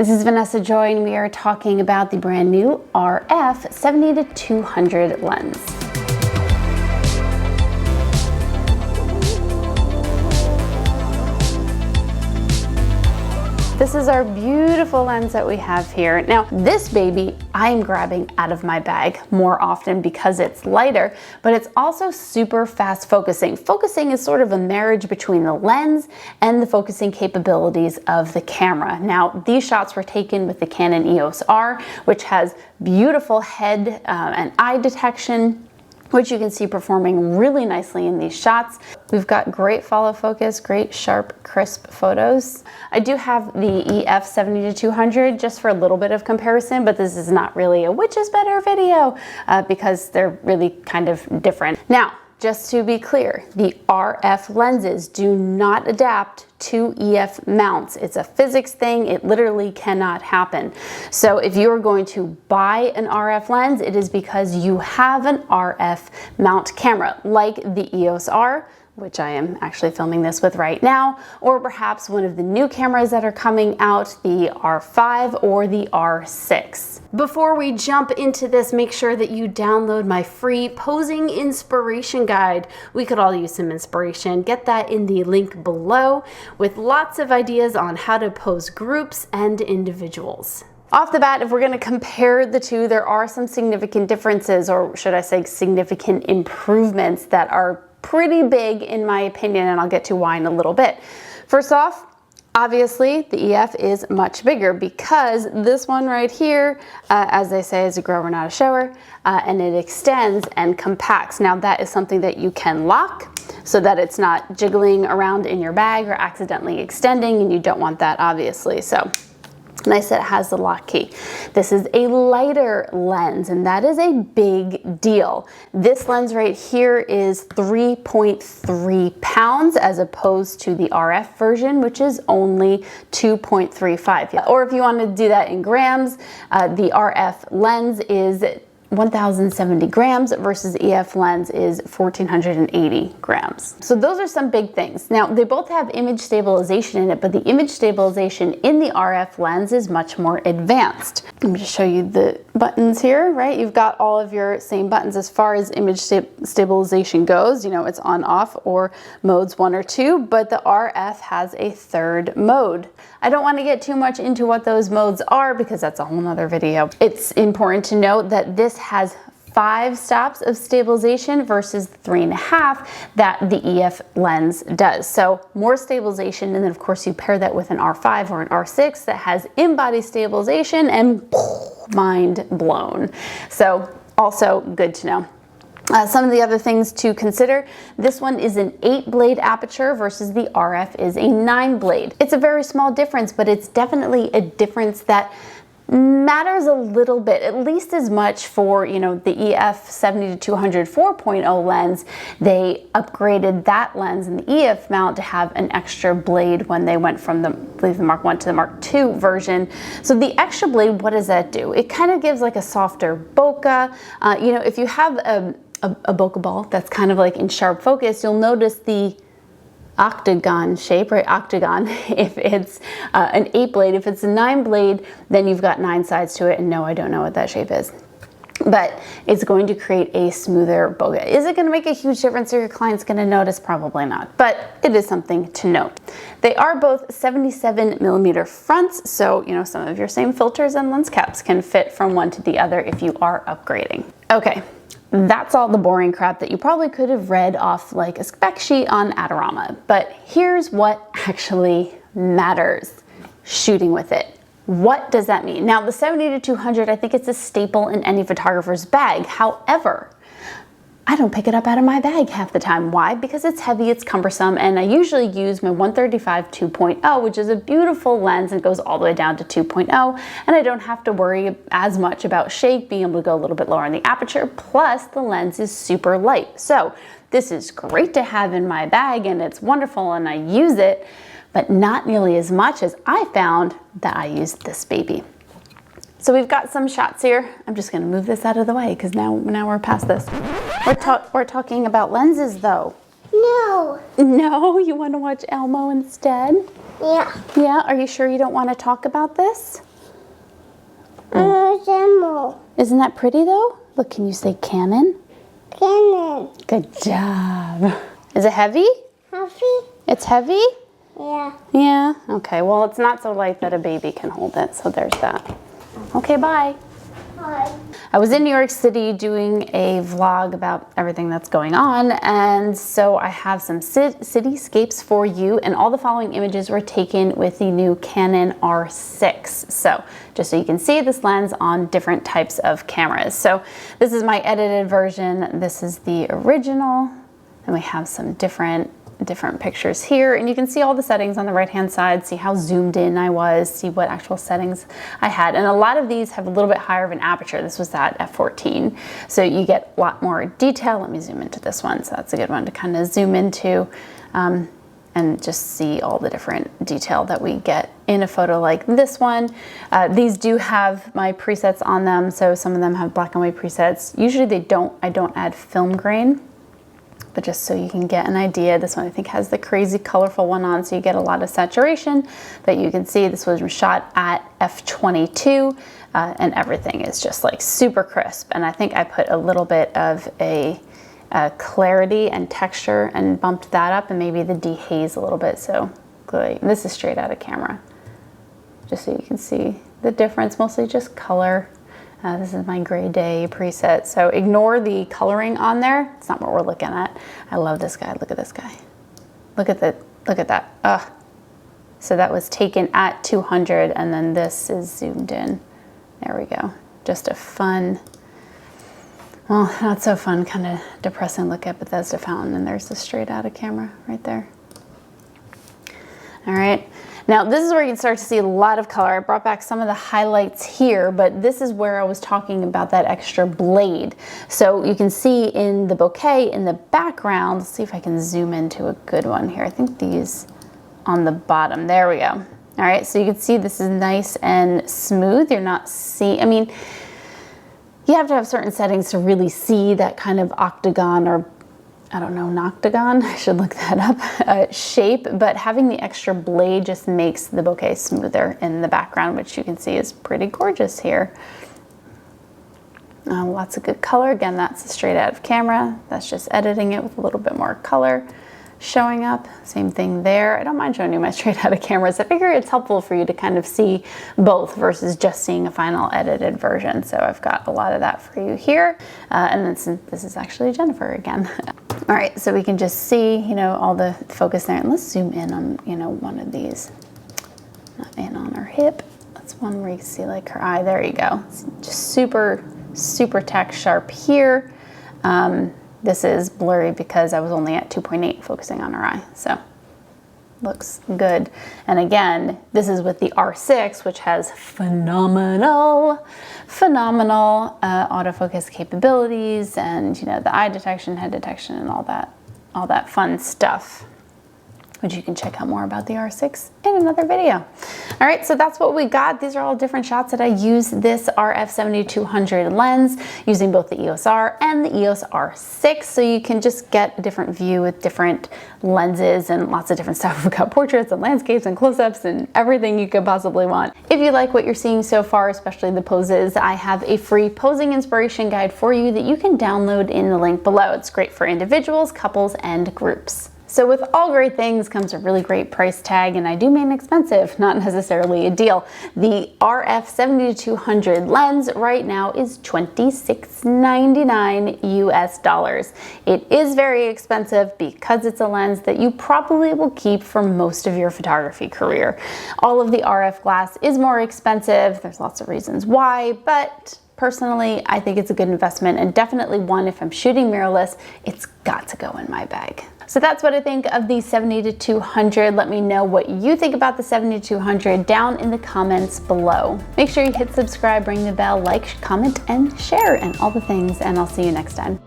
This is Vanessa Joy, and we are talking about the brand new RF 70-200 lens. This is our beautiful lens that we have here. Now, this baby I'm grabbing out of my bag more often because it's lighter, but it's also super fast focusing. Focusing is sort of a marriage between the lens and the focusing capabilities of the camera. Now, these shots were taken with the Canon EOS R, which has beautiful head and eye detection, which you can see performing really nicely in these shots. We've got great follow focus, great sharp, crisp photos. I do have the EF 70-200 just for a little bit of comparison, but this is not really a which is better video because they're really kind of different. Now, just to be clear, the RF lenses do not adapt to EF mounts. It's a physics thing. It literally cannot happen. So if you're going to buy an RF lens, it is because you have an RF mount camera like the EOS R, which I am actually filming this with right now, or perhaps one of the new cameras that are coming out, the R5 or the R6. Before we jump into this, make sure that you download my free posing inspiration guide. We could all use some inspiration. Get that in the link below with lots of ideas on how to pose groups and individuals. Off the bat, if we're going to compare the two, there are some significant differences, or should I say significant improvements that are pretty big in my opinion, and I'll get to why in a little bit. First off, obviously the EF is much bigger because this one right here, as they say, is a grower, not a shower, and it extends and compacts. Now that is something that you can lock so that it's not jiggling around in your bag or accidentally extending, and you don't want that obviously. So nice that it has the lock key. This is a lighter lens, and that is a big deal. This lens right here is 3.3 pounds as opposed to the RF version, which is only 2.35. Or if you want to do that in grams, the RF lens is 1,070 grams versus EF lens is 1,480 grams. So those are some big things. Now, they both have image stabilization in it, but the image stabilization in the RF lens is much more advanced. Let me just show you the buttons here, right? You've got all of your same buttons as far as image stabilization goes. You know, it's on, off, or modes 1 or 2, but the RF has a third mode. I don't want to get too much into what those modes are because that's a whole nother video. It's important to note that this has 5 stops of stabilization versus 3.5 that the EF lens does. So more stabilization, and then of course you pair that with an R5 or an R6 that has in-body stabilization, and mind blown. So also good to know. Some of the other things to consider, this one is an 8-blade aperture versus the RF is a 9-blade. It's a very small difference, but it's definitely a difference that matters a little bit, at least as much for, you know, the EF 70-200 4.0 lens. They upgraded that lens in the EF mount to have an extra blade when they went from the, I believe, the Mark 1 to the Mark 2 version. So the extra blade, what does that do? It kind of gives like a softer bokeh. You know, if you have a bokeh ball that's kind of like in sharp focus, you'll notice the octagon shape, right? Octagon, if it's an 8-blade. If it's a 9-blade, then you've got 9 sides to it, and no, I don't know what that shape is. But it's going to create a smoother bokeh. Is it going to make a huge difference, or your client's going to notice? Probably not, but it is something to note. They are both 77mm fronts, so you know, some of your same filters and lens caps can fit from one to the other if you are upgrading. Okay. That's all the boring crap that you probably could have read off like a spec sheet on Adorama. But here's what actually matters: shooting with it. What does that mean? Now, the 70-200, I think it's a staple in any photographer's bag. However, I don't pick it up out of my bag half the time. Why? Because it's heavy, it's cumbersome, and I usually use my 135 2.0, which is a beautiful lens and goes all the way down to 2.0, and I don't have to worry as much about shake, being able to go a little bit lower on the aperture, plus the lens is super light. So this is great to have in my bag, and it's wonderful, and I use it, but not nearly as much as I found that I used this baby. So we've got some shots here. I'm just gonna move this out of the way because now we're past this. We're talking about lenses though. No. No? You want to watch Elmo instead? Yeah. Yeah? Are you sure you don't want to talk about this? Isn't that pretty though? Look, can you say Canon? Canon. Good job. Is it heavy? Heavy? It's heavy? Yeah. Yeah, okay. Well, it's not so light that a baby can hold it, so there's that. Okay, bye. Bye. I was in New York City doing a vlog about everything that's going on, and so I have some cityscapes for you, and all the following images were taken with the new Canon R6. So just so you can see this lens on different types of cameras. So this is my edited version. This is the original, and we have some different pictures here, and you can see all the settings on the right hand side, see how zoomed in I was, see what actual settings I had. And a lot of these have a little bit higher of an aperture. This was at f14, so you get a lot more detail. Let me zoom into this one. So that's a good one to kind of zoom into and just see all the different detail that we get in a photo like this one. These do have my presets on them, so some of them have black and white presets. Usually I don't add film grain, but just so you can get an idea. This one I think has the crazy colorful one on, so you get a lot of saturation that you can see. This was shot at f22 and everything is just like super crisp. And I think I put a little bit of a clarity and texture and bumped that up, and maybe the dehaze a little bit. So this is straight out of camera, just so you can see the difference, mostly just color. This is my gray day preset, so ignore the coloring on there. It's not what we're looking at. I love this guy. Look at this guy. Look at that. Ugh. So that was taken at 200, and then this is zoomed in. There we go. Just a fun, well, not so fun, kind of depressing look at Bethesda Fountain, and there's the straight out of camera right there. All right. Now this is where you can start to see a lot of color. I brought back some of the highlights here, but this is where I was talking about that extra blade. So you can see in the bokeh in the background, let's see if I can zoom into a good one here. I think these on the bottom, there we go. All right, so you can see this is nice and smooth. You're not seeing, I mean, you have to have certain settings to really see that kind of octagon, or I don't know, noctagon, I should look that up, shape, but having the extra blade just makes the bokeh smoother in the background, which you can see is pretty gorgeous here. Lots of good color. Again, that's straight out of camera. That's just editing it with a little bit more color showing up. Same thing there. I don't mind showing you my straight out of cameras. I figure it's helpful for you to kind of see both versus just seeing a final edited version. So I've got a lot of that for you here. And then this is actually Jennifer again. All right, so we can just see, you know, all the focus there. And let's zoom in on, you know, one of these. Not in on her hip. That's one where you can see like her eye. There you go. It's just super, super tack sharp here. This is blurry because I was only at 2.8 focusing on her eye, so looks good. And again, this is with the R6, which has phenomenal autofocus capabilities, and you know, the eye detection, head detection, and all that fun stuff, which you can check out more about the R6 in another video. All right, so that's what we got. These are all different shots that I use this RF 7200 lens using both the EOS R and the EOS R6, so you can just get a different view with different lenses and lots of different stuff. We've got portraits and landscapes and close-ups and everything you could possibly want. If you like what you're seeing so far, especially the poses, I have a free posing inspiration guide for you that you can download in the link below. It's great for individuals, couples, and groups. So with all great things comes a really great price tag, and I do mean expensive, not necessarily a deal. The RF 7200 lens right now is $26.99 US. It is very expensive because it's a lens that you probably will keep for most of your photography career. All of the RF glass is more expensive. There's lots of reasons why, but personally, I think it's a good investment, and definitely one, if I'm shooting mirrorless, it's got to go in my bag. So that's what I think of the 70-200. Let me know what you think about the 70-200 down in the comments below. Make sure you hit subscribe, ring the bell, like, comment, and share, and all the things, and I'll see you next time.